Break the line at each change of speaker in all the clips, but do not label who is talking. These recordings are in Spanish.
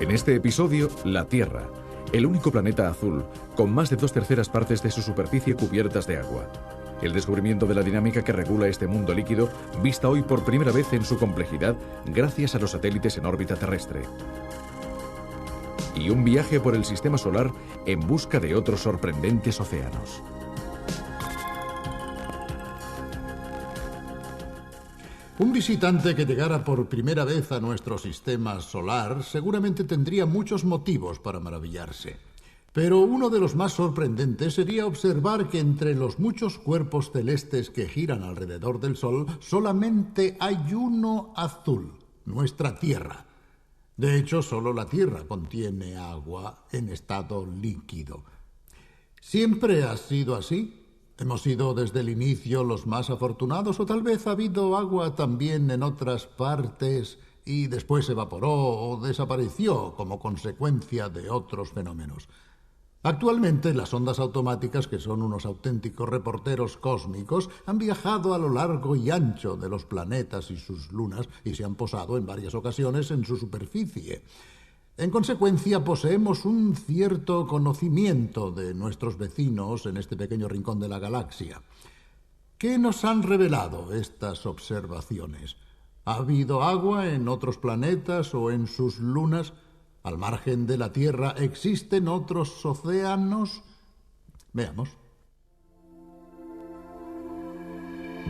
En este episodio, la Tierra, el único planeta azul, con más de 2/3 partes de su superficie cubiertas de agua. El descubrimiento de la dinámica que regula este mundo líquido, vista hoy por primera vez en su complejidad gracias a los satélites en órbita terrestre. Y un viaje por el sistema solar en busca de otros sorprendentes océanos.
Un visitante que llegara por primera vez a nuestro sistema solar seguramente tendría muchos motivos para maravillarse. Pero uno de los más sorprendentes sería observar que entre los muchos cuerpos celestes que giran alrededor del Sol, solamente hay uno azul, nuestra Tierra. De hecho, solo la Tierra contiene agua en estado líquido. ¿Siempre ha sido así? ¿Hemos sido desde el inicio los más afortunados o tal vez ha habido agua también en otras partes y después se evaporó o desapareció como consecuencia de otros fenómenos? Actualmente las ondas automáticas, que son unos auténticos reporteros cósmicos, han viajado a lo largo y ancho de los planetas y sus lunas y se han posado en varias ocasiones en su superficie. En consecuencia, poseemos un cierto conocimiento de nuestros vecinos en este pequeño rincón de la galaxia. ¿Qué nos han revelado estas observaciones? ¿Ha habido agua en otros planetas o en sus lunas? ¿Al margen de la Tierra existen otros océanos? Veamos.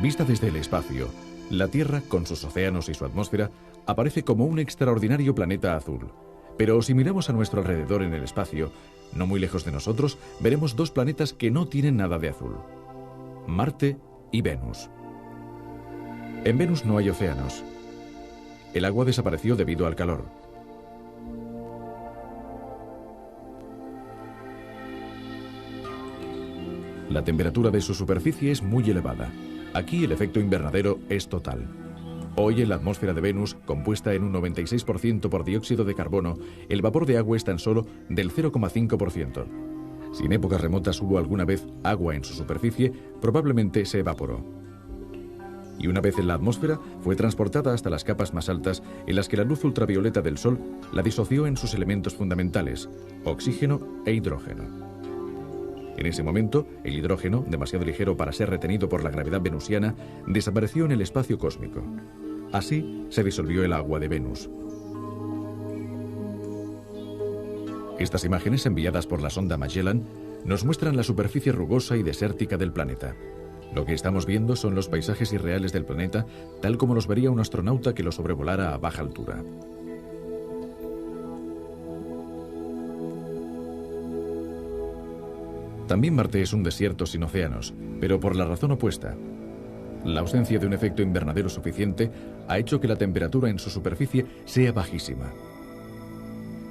Vista desde el espacio, la Tierra, con sus océanos y su atmósfera, aparece como un extraordinario planeta azul. Pero si miramos a nuestro alrededor en el espacio, no muy lejos de nosotros, veremos dos planetas que no tienen nada de azul: Marte y Venus. En Venus no hay océanos. El agua desapareció debido al calor. La temperatura de su superficie es muy elevada. Aquí el efecto invernadero es total. Hoy en la atmósfera de Venus, compuesta en un 96% por dióxido de carbono, el vapor de agua es tan solo del 0,5%. Si en épocas remotas hubo alguna vez agua en su superficie, probablemente se evaporó. Y una vez en la atmósfera, fue transportada hasta las capas más altas, en las que la luz ultravioleta del Sol la disoció en sus elementos fundamentales, oxígeno e hidrógeno. En ese momento, el hidrógeno, demasiado ligero para ser retenido por la gravedad venusiana, desapareció en el espacio cósmico. Así se disolvió el agua de Venus. Estas imágenes enviadas por la sonda Magellan nos muestran la superficie rugosa y desértica del planeta. Lo que estamos viendo son los paisajes irreales del planeta, tal como los vería un astronauta que lo sobrevolara a baja altura. También Marte es un desierto sin océanos, pero por la razón opuesta. La ausencia de un efecto invernadero suficiente ha hecho que la temperatura en su superficie sea bajísima.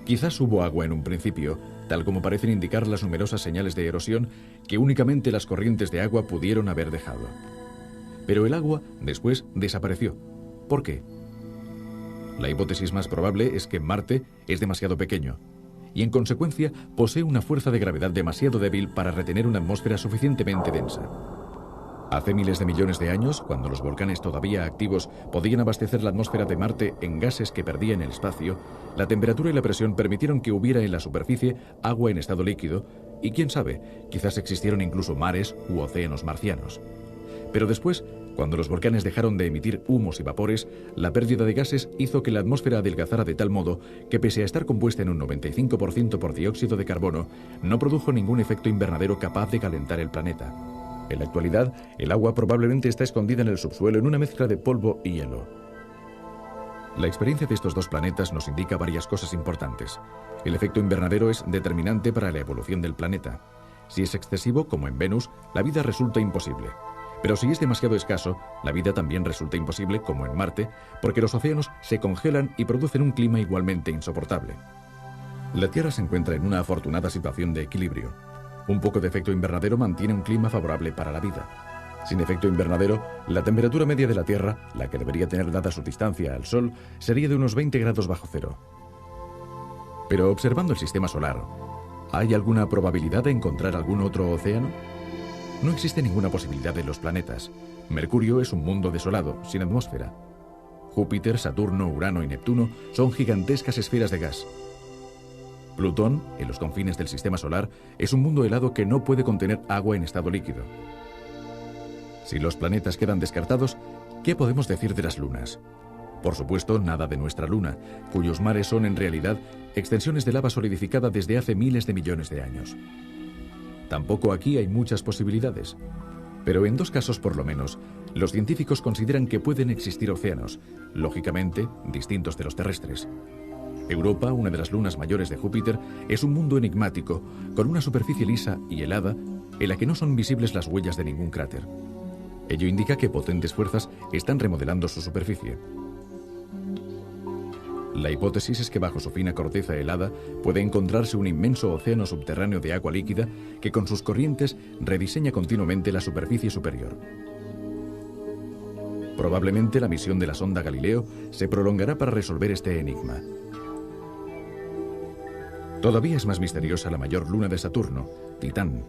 Quizás hubo agua en un principio, tal como parecen indicar las numerosas señales de erosión que únicamente las corrientes de agua pudieron haber dejado. Pero el agua después desapareció. ¿Por qué? La hipótesis más probable es que Marte es demasiado pequeño y en consecuencia posee una fuerza de gravedad demasiado débil para retener una atmósfera suficientemente densa. Hace miles de millones de años, cuando los volcanes todavía activos podían abastecer la atmósfera de Marte en gases que perdía en el espacio, la temperatura y la presión permitieron que hubiera en la superficie agua en estado líquido y, quién sabe, quizás existieron incluso mares u océanos marcianos. Pero después, cuando los volcanes dejaron de emitir humos y vapores, la pérdida de gases hizo que la atmósfera adelgazara de tal modo que, pese a estar compuesta en un 95% por dióxido de carbono, no produjo ningún efecto invernadero capaz de calentar el planeta. En la actualidad, el agua probablemente está escondida en el subsuelo en una mezcla de polvo y hielo. La experiencia de estos dos planetas nos indica varias cosas importantes. El efecto invernadero es determinante para la evolución del planeta. Si es excesivo, como en Venus, la vida resulta imposible. Pero si es demasiado escaso, la vida también resulta imposible, como en Marte, porque los océanos se congelan y producen un clima igualmente insoportable. La Tierra se encuentra en una afortunada situación de equilibrio. Un poco de efecto invernadero mantiene un clima favorable para la vida. Sin efecto invernadero, la temperatura media de la Tierra, la que debería tener dada su distancia al Sol, sería de unos 20 grados bajo cero. Pero observando el sistema solar, ¿hay alguna probabilidad de encontrar algún otro océano? No existe ninguna posibilidad en los planetas. Mercurio es un mundo desolado, sin atmósfera. Júpiter, Saturno, Urano y Neptuno son gigantescas esferas de gas. Plutón, en los confines del sistema solar, es un mundo helado que no puede contener agua en estado líquido. Si los planetas quedan descartados, ¿qué podemos decir de las lunas? Por supuesto, nada de nuestra luna, cuyos mares son en realidad extensiones de lava solidificada desde hace miles de millones de años. Tampoco aquí hay muchas posibilidades, pero en 2 casos por lo menos, los científicos consideran que pueden existir océanos, lógicamente distintos de los terrestres. Europa, una de las lunas mayores de Júpiter, es un mundo enigmático, con una superficie lisa y helada en la que no son visibles las huellas de ningún cráter. Ello indica que potentes fuerzas están remodelando su superficie. La hipótesis es que bajo su fina corteza helada puede encontrarse un inmenso océano subterráneo de agua líquida que con sus corrientes rediseña continuamente la superficie superior. Probablemente la misión de la sonda Galileo se prolongará para resolver este enigma. Todavía es más misteriosa la mayor luna de Saturno, Titán.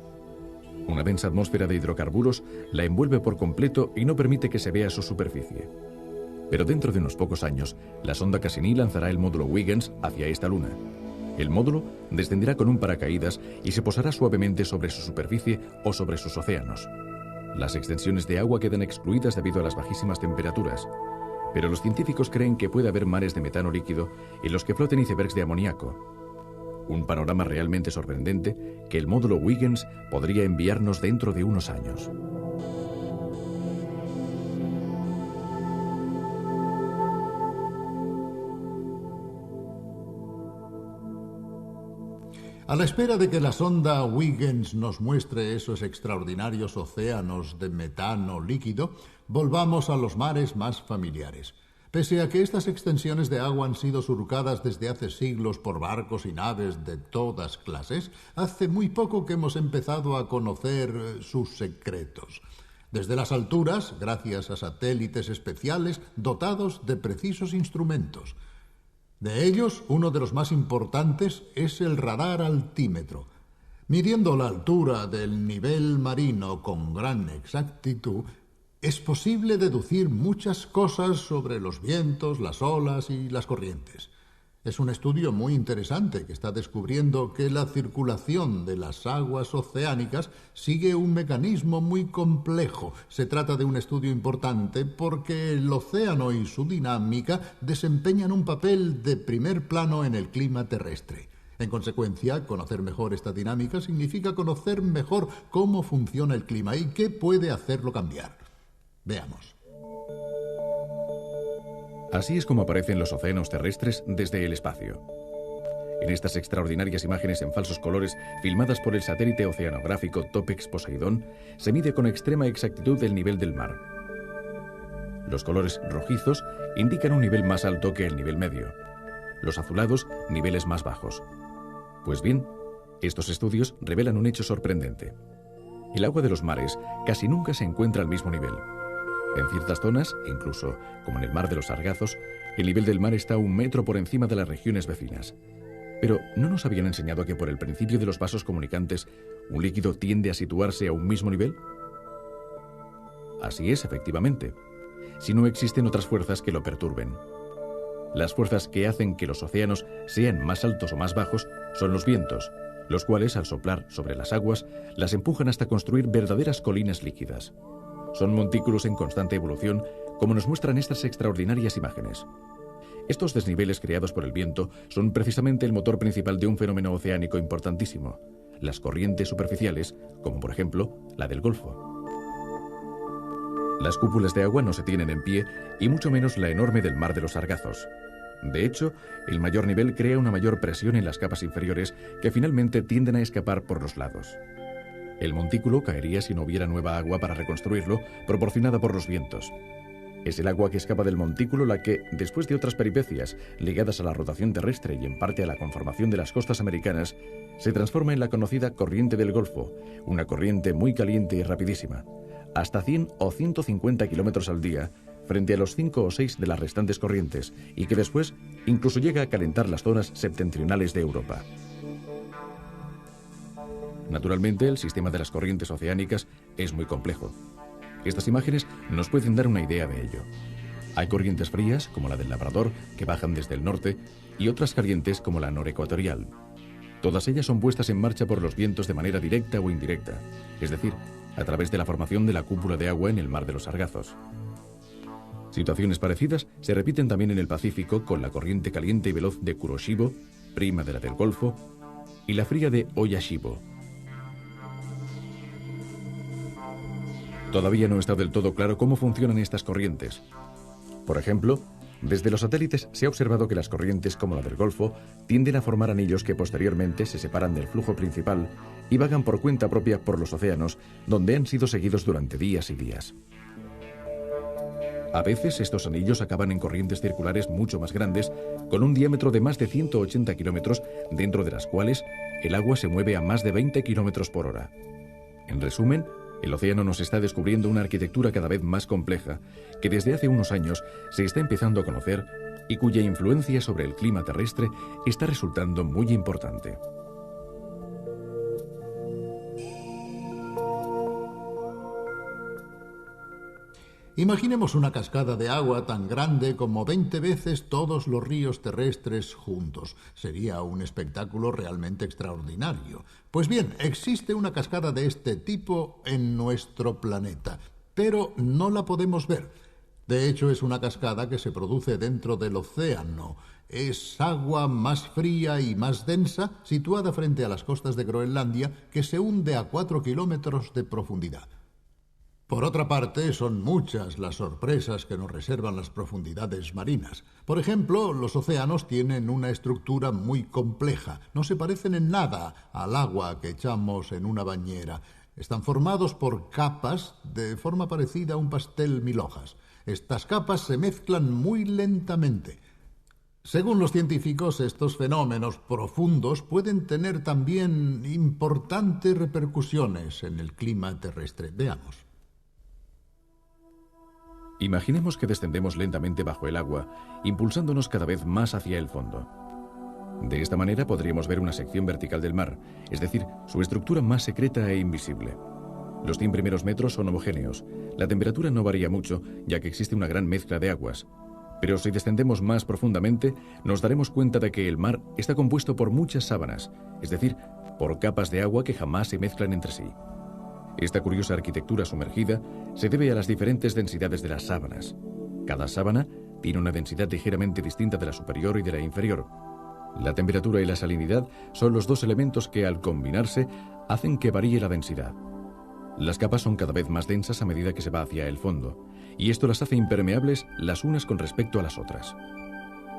Una densa atmósfera de hidrocarburos la envuelve por completo y no permite que se vea su superficie. Pero dentro de unos pocos años, la sonda Cassini lanzará el módulo Huygens hacia esta luna. El módulo descenderá con un paracaídas y se posará suavemente sobre su superficie o sobre sus océanos. Las extensiones de agua quedan excluidas debido a las bajísimas temperaturas, pero los científicos creen que puede haber mares de metano líquido en los que floten icebergs de amoníaco. Un panorama realmente sorprendente que el módulo Huygens podría enviarnos dentro de unos años.
A la espera de que la sonda Huygens nos muestre esos extraordinarios océanos de metano líquido, volvamos a los mares más familiares. Pese a que estas extensiones de agua han sido surcadas desde hace siglos por barcos y naves de todas clases, hace muy poco que hemos empezado a conocer sus secretos. Desde las alturas, gracias a satélites especiales dotados de precisos instrumentos. De ellos, uno de los más importantes es el radar altímetro. Midiendo la altura del nivel marino con gran exactitud, es posible deducir muchas cosas sobre los vientos, las olas y las corrientes. Es un estudio muy interesante que está descubriendo que la circulación de las aguas oceánicas sigue un mecanismo muy complejo. Se trata de un estudio importante porque el océano y su dinámica desempeñan un papel de primer plano en el clima terrestre. En consecuencia, conocer mejor esta dinámica significa conocer mejor cómo funciona el clima y qué puede hacerlo cambiar. Veamos.
Así es como aparecen los océanos terrestres desde el espacio. En estas extraordinarias imágenes en falsos colores, filmadas por el satélite oceanográfico Topex Poseidón, se mide con extrema exactitud el nivel del mar. Los colores rojizos indican un nivel más alto que el nivel medio. Los azulados, niveles más bajos. Pues bien, estos estudios revelan un hecho sorprendente. El agua de los mares casi nunca se encuentra al mismo nivel. En ciertas zonas, incluso como en el mar de los Sargazos, el nivel del mar está 1 metro por encima de las regiones vecinas. Pero ¿no nos habían enseñado que por el principio de los vasos comunicantes, un líquido tiende a situarse a un mismo nivel? Así es, efectivamente, si no existen otras fuerzas que lo perturben. Las fuerzas que hacen que los océanos sean más altos o más bajos son los vientos, los cuales, al soplar sobre las aguas, las empujan hasta construir verdaderas colinas líquidas. Son montículos en constante evolución, como nos muestran estas extraordinarias imágenes. Estos desniveles creados por el viento son precisamente el motor principal de un fenómeno oceánico importantísimo, las corrientes superficiales, como por ejemplo la del Golfo. Las cúpulas de agua no se tienen en pie, y mucho menos la enorme del mar de los Sargazos. De hecho, el mayor nivel crea una mayor presión en las capas inferiores que finalmente tienden a escapar por los lados. El montículo caería si no hubiera nueva agua para reconstruirlo, proporcionada por los vientos. Es el agua que escapa del montículo la que, después de otras peripecias ligadas a la rotación terrestre y en parte a la conformación de las costas americanas, se transforma en la conocida corriente del Golfo, una corriente muy caliente y rapidísima, hasta 100 o 150 kilómetros al día, frente a los 5 o 6 de las restantes corrientes, y que después incluso llega a calentar las zonas septentrionales de Europa. Naturalmente, el sistema de las corrientes oceánicas es muy complejo. Estas imágenes nos pueden dar una idea de ello. Hay corrientes frías, como la del Labrador, que bajan desde el norte, y otras calientes, como la norecuatorial. Todas ellas son puestas en marcha por los vientos de manera directa o indirecta, es decir, a través de la formación de la cúpula de agua en el Mar de los Sargazos. Situaciones parecidas se repiten también en el Pacífico con la corriente caliente y veloz de Kuroshibo, prima de la del Golfo, y la fría de Oyashibo. Todavía no está del todo claro cómo funcionan estas corrientes. Por ejemplo, desde los satélites se ha observado que las corrientes como la del Golfo tienden a formar anillos que posteriormente se separan del flujo principal y vagan por cuenta propia por los océanos, donde han sido seguidos durante días y días. A veces estos anillos acaban en corrientes circulares mucho más grandes, con un diámetro de más de 180 kilómetros, dentro de las cuales el agua se mueve a más de 20 kilómetros por hora. En resumen, el océano nos está descubriendo una arquitectura cada vez más compleja, que desde hace unos años se está empezando a conocer y cuya influencia sobre el clima terrestre está resultando muy importante.
Imaginemos una cascada de agua tan grande como 20 veces todos los ríos terrestres juntos. Sería un espectáculo realmente extraordinario. Pues bien, existe una cascada de este tipo en nuestro planeta, pero no la podemos ver. De hecho, es una cascada que se produce dentro del océano. Es agua más fría y más densa, situada frente a las costas de Groenlandia, que se hunde a 4 kilómetros de profundidad. Por otra parte, son muchas las sorpresas que nos reservan las profundidades marinas. Por ejemplo, los océanos tienen una estructura muy compleja. No se parecen en nada al agua que echamos en una bañera. Están formados por capas de forma parecida a un pastel 1000 hojas. Estas capas se mezclan muy lentamente. Según los científicos, estos fenómenos profundos pueden tener también importantes repercusiones en el clima terrestre. Veamos.
Imaginemos que descendemos lentamente bajo el agua, impulsándonos cada vez más hacia el fondo. De esta manera podríamos ver una sección vertical del mar, es decir, su estructura más secreta e invisible. Los 100 primeros metros son homogéneos. La temperatura no varía mucho, ya que existe una gran mezcla de aguas. Pero si descendemos más profundamente, nos daremos cuenta de que el mar está compuesto por muchas sábanas, es decir, por capas de agua que jamás se mezclan entre sí. Esta curiosa arquitectura sumergida se debe a las diferentes densidades de las sábanas. Cada sábana tiene una densidad ligeramente distinta de la superior y de la inferior. La temperatura y la salinidad son los dos elementos que, al combinarse, hacen que varíe la densidad. Las capas son cada vez más densas a medida que se va hacia el fondo, y esto las hace impermeables las unas con respecto a las otras.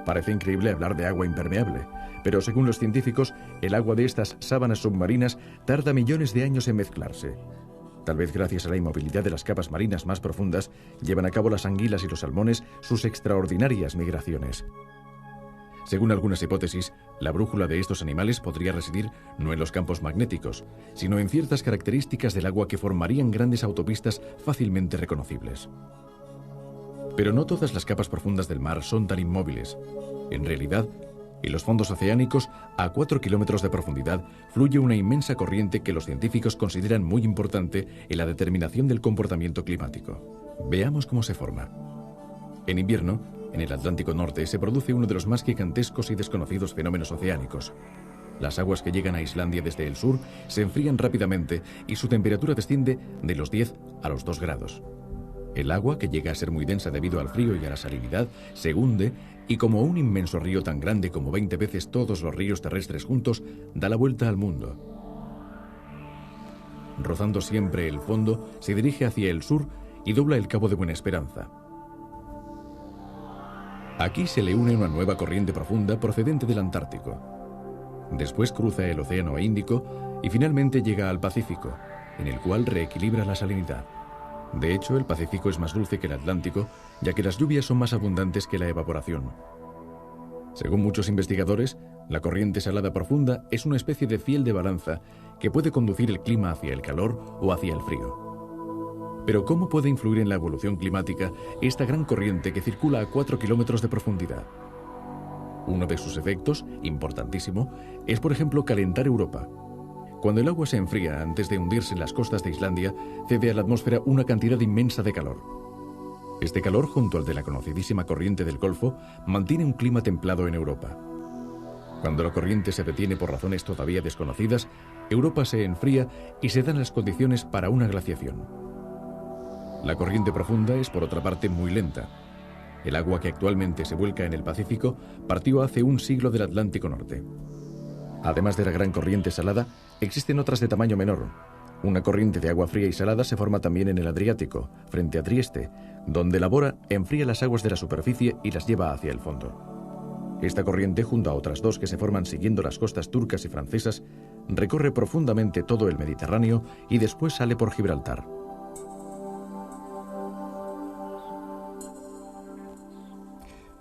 Parece increíble hablar de agua impermeable, pero según los científicos, el agua de estas sábanas submarinas tarda millones de años en mezclarse. Tal vez gracias a la inmovilidad de las capas marinas más profundas, llevan a cabo las anguilas y los salmones sus extraordinarias migraciones. Según algunas hipótesis, la brújula de estos animales podría residir no en los campos magnéticos, sino en ciertas características del agua que formarían grandes autopistas fácilmente reconocibles. Pero no todas las capas profundas del mar son tan inmóviles. En realidad, en los fondos oceánicos, a 4 kilómetros de profundidad, fluye una inmensa corriente que los científicos consideran muy importante en la determinación del comportamiento climático. Veamos cómo se forma. En invierno, en el Atlántico Norte, se produce uno de los más gigantescos y desconocidos fenómenos oceánicos. Las aguas que llegan a Islandia desde el sur se enfrían rápidamente y su temperatura desciende de los 10 a los 2 grados. El agua, que llega a ser muy densa debido al frío y a la salinidad, se hunde y, como un inmenso río tan grande como 20 veces todos los ríos terrestres juntos, da la vuelta al mundo. Rozando siempre el fondo, se dirige hacia el sur y dobla el Cabo de Buena Esperanza. Aquí se le une una nueva corriente profunda procedente del Antártico. Después cruza el Océano Índico y finalmente llega al Pacífico, en el cual reequilibra la salinidad. De hecho, el Pacífico es más dulce que el Atlántico, ya que las lluvias son más abundantes que la evaporación. Según muchos investigadores, la corriente salada profunda es una especie de fiel de balanza que puede conducir el clima hacia el calor o hacia el frío. Pero ¿cómo puede influir en la evolución climática esta gran corriente que circula a 4 kilómetros de profundidad? Uno de sus efectos, importantísimo, es por ejemplo calentar Europa. Cuando el agua se enfría antes de hundirse en las costas de Islandia, cede a la atmósfera una cantidad inmensa de calor. Este calor, junto al de la conocidísima corriente del Golfo, mantiene un clima templado en Europa. Cuando la corriente se detiene por razones todavía desconocidas, Europa se enfría y se dan las condiciones para una glaciación. La corriente profunda es, por otra parte, muy lenta. El agua que actualmente se vuelca en el Pacífico partió hace un siglo del Atlántico Norte. Además de la gran corriente salada, existen otras de tamaño menor. Una corriente de agua fría y salada se forma también en el Adriático, frente a Trieste, donde la Bora enfría las aguas de la superficie y las lleva hacia el fondo. Esta corriente, junto a otras dos que se forman siguiendo las costas turcas y francesas, recorre profundamente todo el Mediterráneo y después sale por Gibraltar.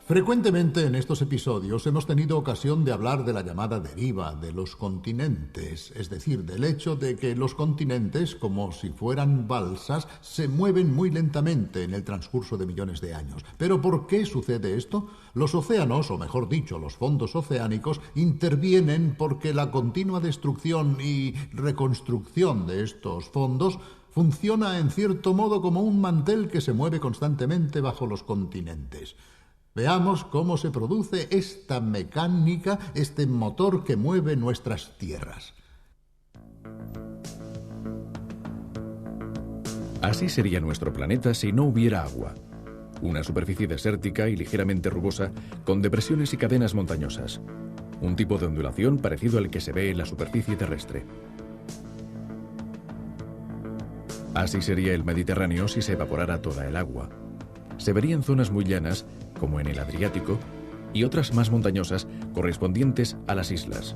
Frecuentemente en estos episodios hemos tenido ocasión de hablar de la llamada deriva de los continentes, es decir, del hecho de que los continentes, como si fueran balsas, se mueven muy lentamente en el transcurso de millones de años. ¿Pero por qué sucede esto? Los océanos, o mejor dicho, los fondos oceánicos, intervienen porque la continua destrucción y reconstrucción de estos fondos funciona en cierto modo como un mantel que se mueve constantemente bajo los continentes. Veamos cómo se produce esta mecánica, este motor que mueve nuestras tierras.
Así sería nuestro planeta si no hubiera agua. Una superficie desértica y ligeramente rugosa, con depresiones y cadenas montañosas. Un tipo de ondulación parecido al que se ve en la superficie terrestre. Así sería el Mediterráneo si se evaporara toda el agua. Se verían zonas muy llanas, como en el Adriático, y otras más montañosas correspondientes a las islas.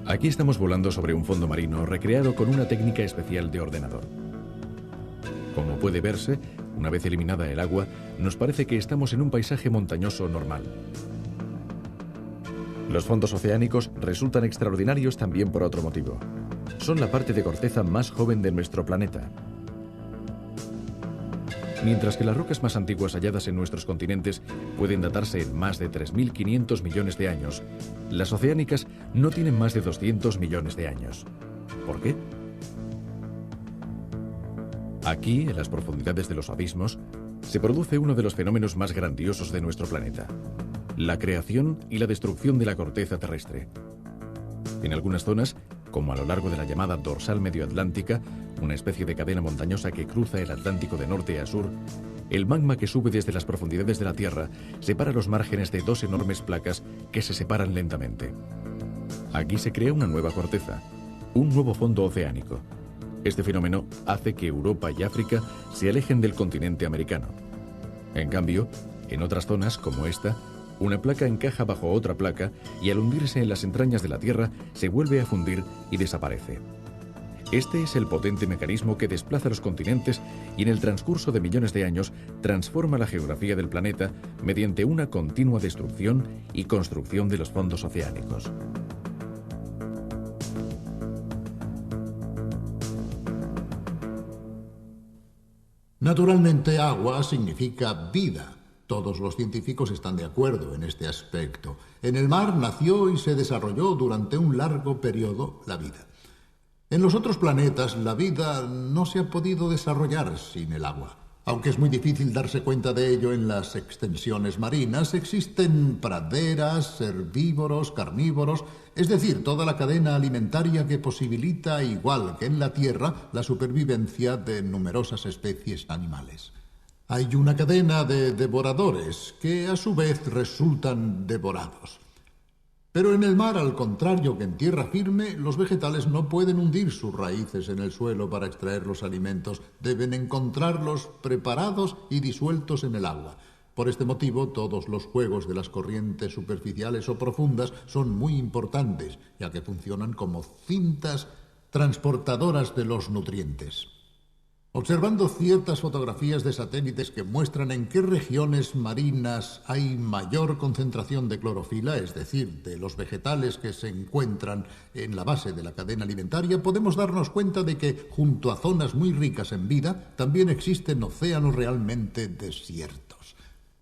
Aquí estamos volando sobre un fondo marino recreado con una técnica especial de ordenador. Como puede verse, una vez eliminada el agua, nos parece que estamos en un paisaje montañoso normal. Los fondos oceánicos resultan extraordinarios también por otro motivo. Son la parte de corteza más joven de nuestro planeta. Mientras que las rocas más antiguas halladas en nuestros continentes pueden datarse en más de 3.500 millones de años, las oceánicas no tienen más de 200 millones de años. ¿Por qué? Aquí, en las profundidades de los abismos, se produce uno de los fenómenos más grandiosos de nuestro planeta: la creación y la destrucción de la corteza terrestre. En algunas zonas, como a lo largo de la llamada dorsal medioatlántica, una especie de cadena montañosa que cruza el Atlántico de norte a sur, el magma que sube desde las profundidades de la Tierra separa los márgenes de dos enormes placas que se separan lentamente. Aquí se crea una nueva corteza, un nuevo fondo oceánico. Este fenómeno hace que Europa y África se alejen del continente americano. En cambio, en otras zonas, como esta, una placa encaja bajo otra placa y al hundirse en las entrañas de la Tierra se vuelve a fundir y desaparece. Este es el potente mecanismo que desplaza los continentes y en el transcurso de millones de años transforma la geografía del planeta mediante una continua destrucción y construcción de los fondos oceánicos.
Naturalmente, agua significa vida. Todos los científicos están de acuerdo en este aspecto. En el mar nació y se desarrolló durante un largo periodo la vida. En los otros planetas, la vida no se ha podido desarrollar sin el agua. Aunque es muy difícil darse cuenta de ello en las extensiones marinas, existen praderas, herbívoros, carnívoros, es decir, toda la cadena alimentaria que posibilita, igual que en la Tierra, la supervivencia de numerosas especies animales. Hay una cadena de devoradores que a su vez resultan devorados. Pero en el mar, al contrario que en tierra firme, los vegetales no pueden hundir sus raíces en el suelo para extraer los alimentos. Deben encontrarlos preparados y disueltos en el agua. Por este motivo, todos los juegos de las corrientes superficiales o profundas son muy importantes, ya que funcionan como cintas transportadoras de los nutrientes. Observando ciertas fotografías de satélites que muestran en qué regiones marinas hay mayor concentración de clorofila, es decir, de los vegetales que se encuentran en la base de la cadena alimentaria, podemos darnos cuenta de que, junto a zonas muy ricas en vida, también existen océanos realmente desiertos.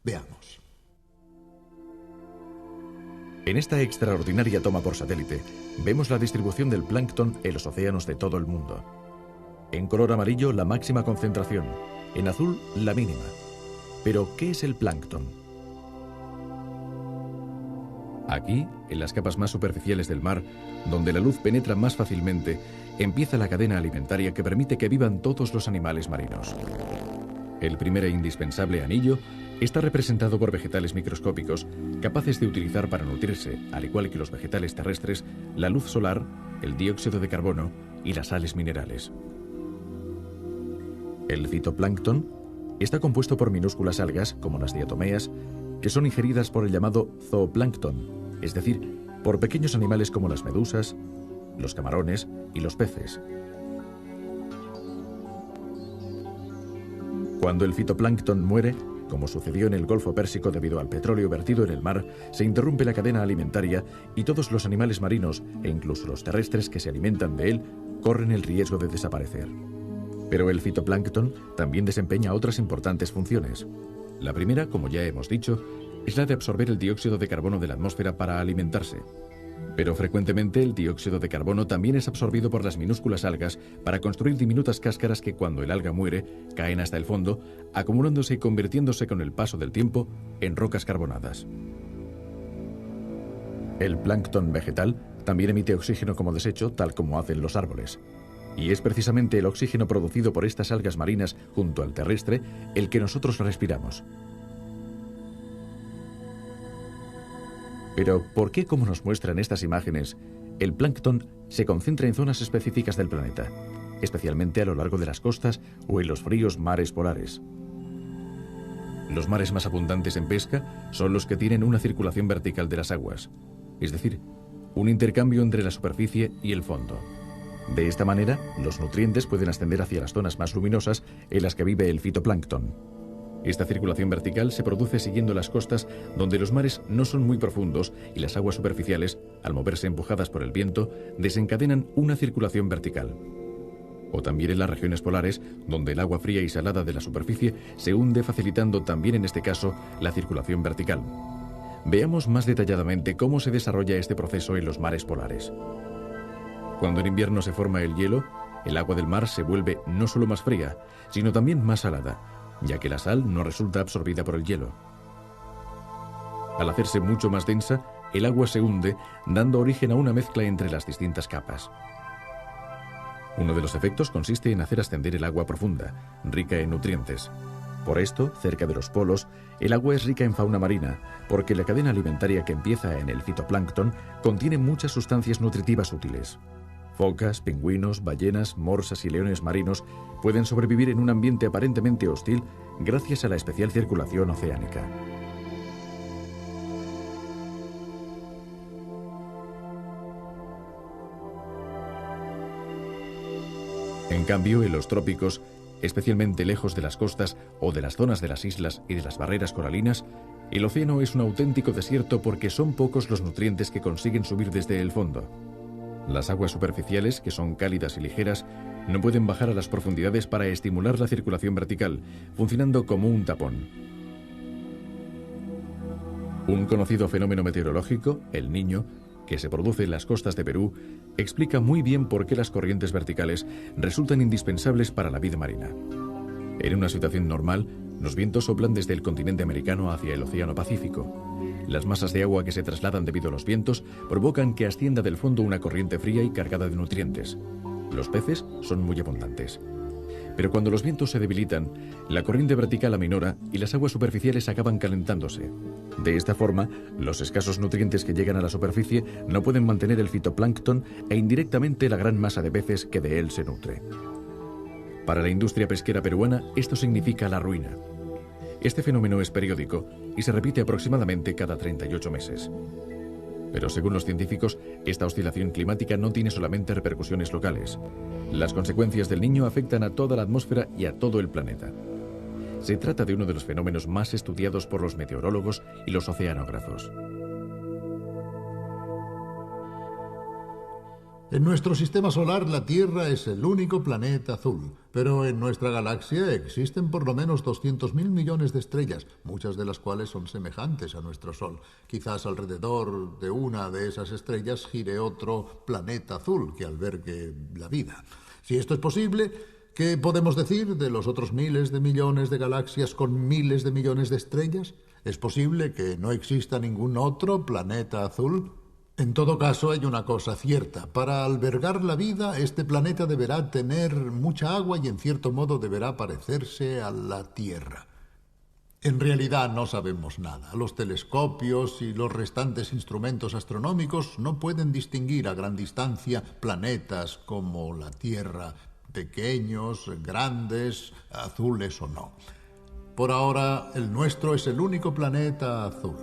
Veamos.
En esta extraordinaria toma por satélite, vemos la distribución del plancton en los océanos de todo el mundo. En color amarillo, la máxima concentración. En azul, la mínima. Pero, ¿qué es el plancton? Aquí, en las capas más superficiales del mar, donde la luz penetra más fácilmente, empieza la cadena alimentaria que permite que vivan todos los animales marinos. El primer e indispensable anillo está representado por vegetales microscópicos capaces de utilizar para nutrirse, al igual que los vegetales terrestres, la luz solar, el dióxido de carbono y las sales minerales. El fitoplancton está compuesto por minúsculas algas, como las diatomeas, que son ingeridas por el llamado zooplancton, es decir, por pequeños animales como las medusas, los camarones y los peces. Cuando el fitoplancton muere, como sucedió en el Golfo Pérsico debido al petróleo vertido en el mar, se interrumpe la cadena alimentaria y todos los animales marinos, e incluso los terrestres que se alimentan de él, corren el riesgo de desaparecer. Pero el fitoplancton también desempeña otras importantes funciones. La primera, como ya hemos dicho, es la de absorber el dióxido de carbono de la atmósfera para alimentarse. Pero frecuentemente el dióxido de carbono también es absorbido por las minúsculas algas para construir diminutas cáscaras que, cuando el alga muere, caen hasta el fondo, acumulándose y convirtiéndose con el paso del tiempo en rocas carbonadas. El plancton vegetal también emite oxígeno como desecho, tal como hacen los árboles. Y es precisamente el oxígeno producido por estas algas marinas junto al terrestre el que nosotros respiramos. Pero, ¿por qué, como nos muestran estas imágenes, el plancton se concentra en zonas específicas del planeta, especialmente a lo largo de las costas o en los fríos mares polares? Los mares más abundantes en pesca son los que tienen una circulación vertical de las aguas, es decir, un intercambio entre la superficie y el fondo. De esta manera, los nutrientes pueden ascender hacia las zonas más luminosas en las que vive el fitoplancton. Esta circulación vertical se produce siguiendo las costas, donde los mares no son muy profundos y las aguas superficiales, al moverse empujadas por el viento, desencadenan una circulación vertical. O también en las regiones polares, donde el agua fría y salada de la superficie se hunde, facilitando también en este caso la circulación vertical. Veamos más detalladamente cómo se desarrolla este proceso en los mares polares. Cuando en invierno se forma el hielo, el agua del mar se vuelve no solo más fría, sino también más salada, ya que la sal no resulta absorbida por el hielo. Al hacerse mucho más densa, el agua se hunde, dando origen a una mezcla entre las distintas capas. Uno de los efectos consiste en hacer ascender el agua profunda, rica en nutrientes. Por esto, cerca de los polos, el agua es rica en fauna marina, porque la cadena alimentaria que empieza en el fitoplancton contiene muchas sustancias nutritivas útiles. Focas, pingüinos, ballenas, morsas y leones marinos pueden sobrevivir en un ambiente aparentemente hostil gracias a la especial circulación oceánica. En cambio, en los trópicos, especialmente lejos de las costas o de las zonas de las islas y de las barreras coralinas, el océano es un auténtico desierto porque son pocos los nutrientes que consiguen subir desde el fondo. Las aguas superficiales, que son cálidas y ligeras, no pueden bajar a las profundidades para estimular la circulación vertical, funcionando como un tapón. Un conocido fenómeno meteorológico, el Niño, que se produce en las costas de Perú, explica muy bien por qué las corrientes verticales resultan indispensables para la vida marina. En una situación normal, los vientos soplan desde el continente americano hacia el Océano Pacífico. Las masas de agua que se trasladan debido a los vientos provocan que ascienda del fondo una corriente fría y cargada de nutrientes. Los peces son muy abundantes. Pero cuando los vientos se debilitan, la corriente vertical aminora y las aguas superficiales acaban calentándose. De esta forma, los escasos nutrientes que llegan a la superficie no pueden mantener el fitoplancton e indirectamente la gran masa de peces que de él se nutre. Para la industria pesquera peruana, esto significa la ruina. Este fenómeno es periódico y se repite aproximadamente cada 38 meses. Pero según los científicos, esta oscilación climática no tiene solamente repercusiones locales. Las consecuencias del Niño afectan a toda la atmósfera y a todo el planeta. Se trata de uno de los fenómenos más estudiados por los meteorólogos y los oceanógrafos.
En nuestro sistema solar, la Tierra es el único planeta azul. Pero en nuestra galaxia existen por lo menos 200.000 millones de estrellas, muchas de las cuales son semejantes a nuestro Sol. Quizás alrededor de una de esas estrellas gire otro planeta azul que albergue la vida. Si esto es posible, ¿qué podemos decir de los otros miles de millones de galaxias con miles de millones de estrellas? ¿Es posible que no exista ningún otro planeta azul? En todo caso, hay una cosa cierta. Para albergar la vida, este planeta deberá tener mucha agua y en cierto modo deberá parecerse a la Tierra. En realidad no sabemos nada. Los telescopios y los restantes instrumentos astronómicos no pueden distinguir a gran distancia planetas como la Tierra, pequeños, grandes, azules o no. Por ahora, el nuestro es el único planeta azul.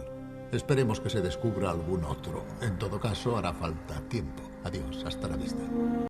Esperemos que se descubra algún otro. En todo caso, hará falta tiempo. Adiós, hasta la vista.